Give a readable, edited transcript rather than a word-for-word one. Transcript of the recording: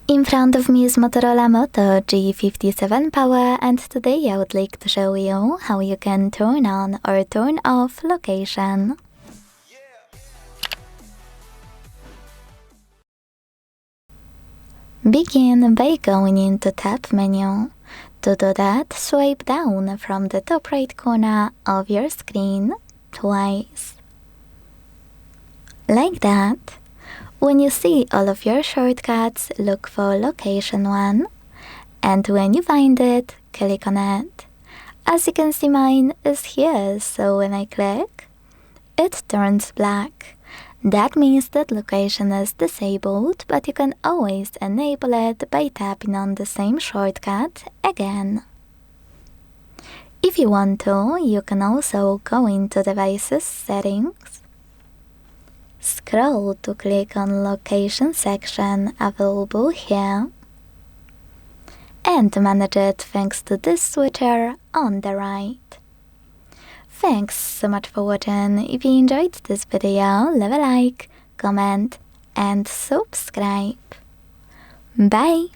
In front of me is Motorola Moto G57 Power, and today I would like to show you how you can turn on or turn off location. Begin by going into Tab menu. To do that, swipe down from the top right corner of your screen twice. Like that. When you see all of your shortcuts, look for location 1, and when you find it, click on it. As you can see, mine is here, so when I click, it turns black. That means that location is disabled, but you can always enable it by tapping on the same shortcut again. If you want to, you can also go into Devices Settings, scroll to click on Location section available here, and manage it thanks to this switcher on the right. Thanks so much for watching. If you enjoyed this video, leave a like, comment and subscribe. Bye!